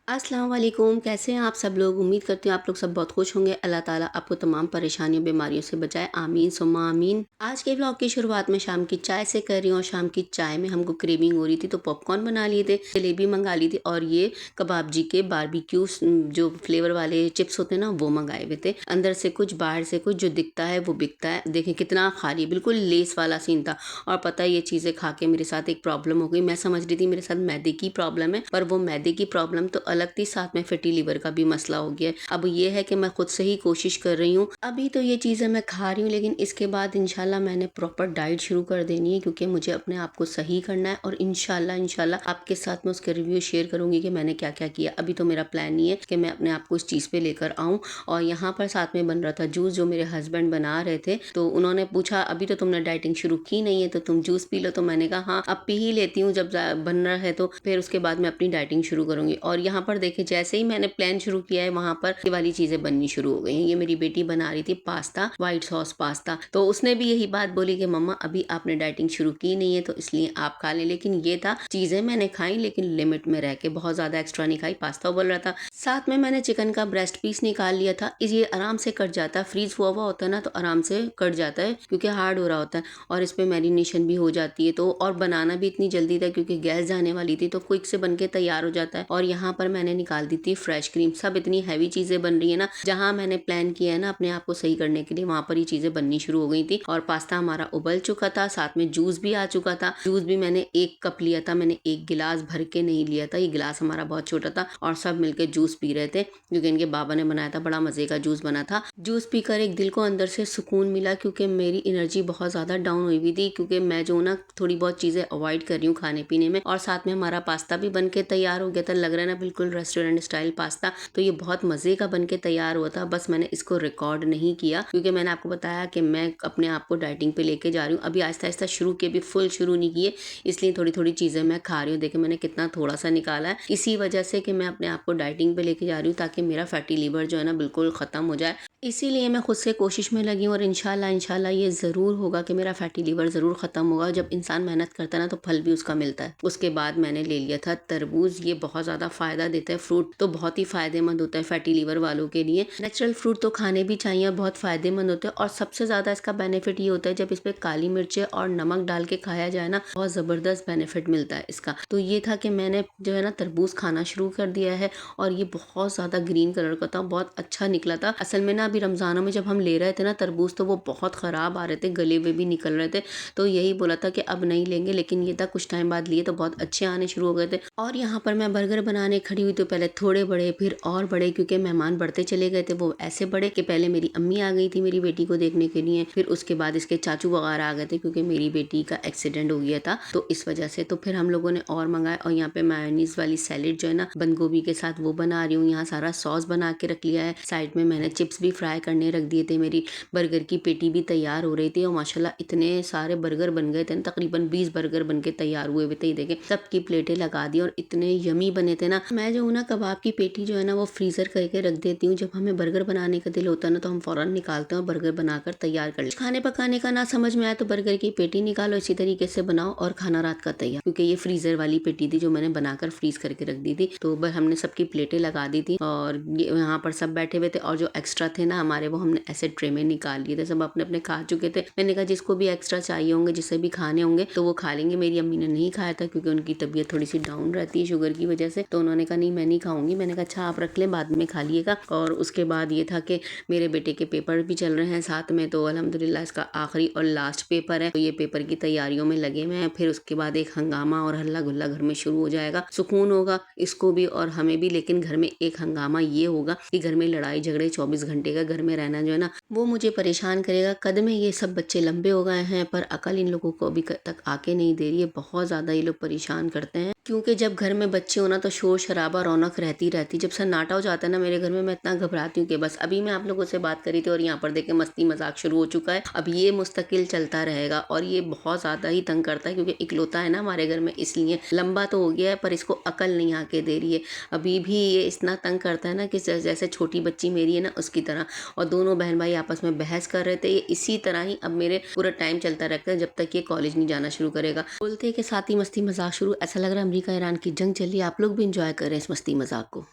अस्सलाम वालेकुम। कैसे हैं आप सब लोग? उम्मीद करती हूँ आप लोग सब बहुत खुश होंगे। अल्लाह ताला आपको तमाम परेशानियों बीमारियों से बचाए, आमीन सुम्मा आमीन। आज के ब्लॉग की शुरुआत में शाम की चाय से कर रही हूँ और शाम की चाय में हमको क्रेविंग हो रही थी तो पॉपकॉर्न बना लिए थे, जलेबी मंगा ली थी और ये कबाब जी के बारबेक्यू जो फ्लेवर वाले चिप्स होते हैं ना वो मंगाए हुए थे। अंदर से कुछ बाहर से कुछ, जो दिखता है वो बिकता है। देखें कितना खाली, बिल्कुल लेस वाला सीन था। और पता है ये चीज़ें खा के मेरे साथ एक प्रॉब्लम हो गई। मैं समझ रही थी मेरे साथ मैदे की प्रॉब्लम है, पर वो मैदे की प्रॉब्लम तो अलग थी, साथ में फैटी लीवर का भी मसला हो गया है। अब ये है कि मैं खुद से ही कोशिश कर रही हूँ। अभी तो ये चीज़ें मैं खा रही हूँ, लेकिन इसके बाद इंशाल्लाह मैंने प्रॉपर डाइट शुरू कर देनी है, क्योंकि मुझे अपने आप को सही करना है। और इंशाल्लाह इंशाल्लाह आपके साथ मैं उसके रिव्यू शेयर करूंगी कि मैंने क्या क्या किया। अभी तो मेरा प्लान नहीं है कि मैं अपने आप को इस चीज़ पे लेकर आऊँ। और यहाँ पर साथ में बन रहा था जूस, जो मेरे हस्बैंड बना रहे थे। तो उन्होंने पूछा अभी तो तुमने डाइटिंग शुरू की नहीं है तो तुम जूस पी लो। तो मैंने कहा हाँ अब पी ही लेती हूँ, जब बन रहा है तो फिर उसके बाद मैं अपनी डाइटिंग शुरू करूंगी। और यहाँ पर देखिए जैसे ही मैंने प्लान शुरू किया है, वहां पर ये वाली चीजें बननी शुरू हो गई हैं। ये मेरी बेटी बना रही थी पास्ता, व्हाइट सॉस पास्ता। तो उसने भी यही बात बोली कि मम्मा अभी आपने डाइटिंग शुरू की नहीं है तो इसलिए आप खा लें। लेकिन ये था, चीजें मैंने खाई लेकिन लिमिट में रह के, बहुत ज्यादा एक्स्ट्रा नहीं खाई। पास्ता बोल रहा था, साथ में मैंने चिकन का ब्रेस्ट पीस निकाल लिया था। ये आराम से कट जाता है, फ्रीज हुआ हुआ होता है ना तो आराम से कट जाता है, क्योंकि हार्ड हो रहा होता है और इस पे मैरिनेशन भी हो जाती है। तो और बनाना भी इतनी जल्दी था क्योंकि गैस जाने वाली थी, तो क्विक से बन के तैयार हो जाता है। और यहाँ पर मैंने निकाल दी थी फ्रेश क्रीम। सब इतनी हैवी चीजें बन रही है ना, जहाँ मैंने प्लान किया है ना अपने आप को सही करने के लिए, वहां पर ये चीजें बननी शुरू हो गई थी। और पास्ता हमारा उबल चुका था, साथ में जूस भी आ चुका था। जूस भी मैंने 1 कप लिया था, मैंने 1 गिलास भर के नहीं लिया था, ये गिलास हमारा बहुत छोटा था। और सब मिलके जूस पी रहे थे, क्योंकि इनके बाबा ने बनाया था, बड़ा मजे का जूस बना था। जूस पीकर एक दिल को अंदर से सुकून मिला, क्योंकि मेरी एनर्जी बहुत ज्यादा डाउन हुई हुई थी, क्योंकि मैं जो ना थोड़ी बहुत चीजें अवॉइड कर रही हूँ खाने पीने में। और साथ में हमारा पास्ता भी बन के तैयार हो गया था, लग रहा है ना बिल्कुल रेस्टोरेंट स्टाइल पास्ता। तो ये बहुत मजे का बन के तैयार हुआ था, बस मैंने इसको रिकॉर्ड नहीं किया, क्योंकि मैंने आपको बताया कि मैं अपने आप को डाइटिंग पे लेके जा रही हूँ। अभी आहिस्ता आहिस्ता शुरू किए, अभी फुल शुरू नहीं किए, इसलिए थोड़ी थोड़ी चीजें मैं खा रही हूँ। देखिए मैंने कितना थोड़ा सा निकाला है, इसी वजह से कि मैं अपने आप को डाइटिंग पे लेके जा रही हूँ, ताकि मेरा फैटी लीवर जो है ना बिल्कुल खत्म हो जाए। इसीलिए मैं खुद से कोशिश में लगी हूँ और इंशाल्लाह इंशाल्लाह ये ज़रूर होगा कि मेरा फैटी लीवर ज़रूर ख़त्म होगा। जब इंसान मेहनत करता है ना तो फल भी उसका मिलता है। उसके बाद मैंने ले लिया था तरबूज। ये बहुत ज़्यादा फ़ायदा देता है, फ्रूट तो बहुत ही फ़ायदेमंद होता है फैटी लीवर वालों के लिए। नेचुरल फ्रूट तो खाने भी चाहिए, बहुत फ़ायदेमंद होते हैं। और सबसे ज़्यादा इसका बेनिफिट ये होता है जब इस पर काली मिर्चें और नमक डाल के खाया जाए ना, बहुत ज़बरदस्त बेनिफिट मिलता है इसका। तो ये था कि मैंने जो है ना तरबूज खाना शुरू कर दिया है, और ये बहुत ज़्यादा ग्रीन कलर का था, बहुत अच्छा निकला था। असल में ना अभी रमज़ानों में जब हम ले रहे थे ना तरबूज, तो वो बहुत ख़राब आ रहे थे, गले हुए भी निकल रहे थे। तो यही बोला था कि अब नहीं लेंगे, लेकिन ये था कुछ टाइम बाद लिए तो बहुत अच्छे आने शुरू हो गए थे। और यहाँ पर मैं बर्गर बनाने खड़ी हुई तो पहले थोड़े बड़े फिर और बड़े, क्योंकि मेहमान बढ़ते चले गए थे। वो ऐसे बड़े कि पहले मेरी अम्मी आ गई थी मेरी बेटी को देखने के लिए, फिर उसके बाद इसके चाचू वगैरह आ गए थे, क्योंकि मेरी बेटी का एक्सीडेंट हो गया था तो इस वजह से। तो फिर हम लोगों ने और मंगाए। और यहाँ पे मायोनीज वाली सैलेड जो है ना बंद गोभी के साथ, वो बना रही हूँ। यहाँ सारा सॉस बना के रख लिया है, साइड में मैंने चिप्स भी फ्राई करने रख दिए थे। मेरी बर्गर की पेटी भी तैयार हो रही थी, और माशाल्लाह इतने सारे बर्गर बन गए थे ना, तकरीबन 20 बर्गर बन के तैयार हुए थे। देखे सबकी प्लेटें लगा दी और इतने यमी बने थे ना। मैं जो हूँ ना कबाब की पेटी जो है ना वो फ्रीजर करके रख देती हूँ। जब हमें बर्गर बनाने का दिल होता है ना तो हम फौरन निकालते हैं और बर्गर बनाकर तैयार कर लेते। खाने पकाने का ना समझ में आया तो बर्गर की पेटी निकालो, इसी तरीके से बनाओ और खाना रात का तैयार। क्योंकि ये फ्रीजर वाली पेटी थी जो मैंने बनाकर फ्रीज करके रख दी थी। तो बस हमने सबकी प्लेटें लगा दी थी, और यहाँ पर सब बैठे हुए थे। और जो एक्स्ट्रा थे ना हमारे, वो हमने ऐसे ट्रे में निकाल लिए थे। सब अपने अपने खा चुके थे। मैंने कहा जिसको भी एक्स्ट्रा चाहिए होंगे, जिसे भी खाने होंगे तो वो खा लेंगे। मेरी अम्मी ने नहीं खाया था, क्योंकि उनकी तबीयत थोड़ी सी डाउन रहती है शुगर की वजह से। तो उन्होंने कहा नहीं मैं नहीं खाऊंगी। मैंने कहा अच्छा आप रख लें, बाद में खा लिएगा। और उसके बाद ये था कि मेरे बेटे के पेपर भी चल रहे हैं साथ में, तो अल्हम्दुलिल्लाह इसका आखिरी और लास्ट पेपर है, तो ये पेपर की तैयारियों में लगे हुए हैं। फिर उसके बाद एक हंगामा और हल्ला गुल्ला घर में शुरू हो जाएगा। सुकून होगा इसको भी और हमें भी, लेकिन घर में एक हंगामा ये होगा कि घर में लड़ाई झगड़े 24 घंटे का घर में रहना जो है ना, वो मुझे परेशान करेगा। कद में ये सब बच्चे लंबे हो गए हैं, पर अकल इन लोगों को अभी तक आके नहीं दे रही है। बहुत ज्यादा ये लोग परेशान करते हैं, क्योंकि जब घर में बच्चे हो ना तो शोर शराबा रौनक रहती रहती। जब सन्नाटा हो जाता है ना मेरे घर में, मैं इतना घबराती हूँ कि बस। अभी मैं आप लोगों से बात करी थी और यहाँ पर देखे मस्ती मजाक शुरू हो चुका है। अब ये मुस्तकिल चलता रहेगा और ये बहुत ज्यादा ही तंग करता है, क्योंकि इकलौता है ना हमारे घर में, इसलिए। लंबा तो हो गया है पर इसको अकल नहीं आके दे रही है। अभी भी ये इतना तंग करता है ना कि जैसे छोटी बच्ची मेरी है ना उसकी तरह। और दोनों बहन भाई आपस में बहस कर रहे थे। ये इसी तरह ही अब मेरे पूरा टाइम चलता रहता है, जब तक ये कॉलेज नहीं जाना शुरू करेगा। बोलते के साथ ही मस्ती मजाक शुरू, ऐसा लग रहा है अमेरिका ईरान की जंग चली, आप लोग भी इंजॉय कर रहे हैं इस मस्ती मजाक को।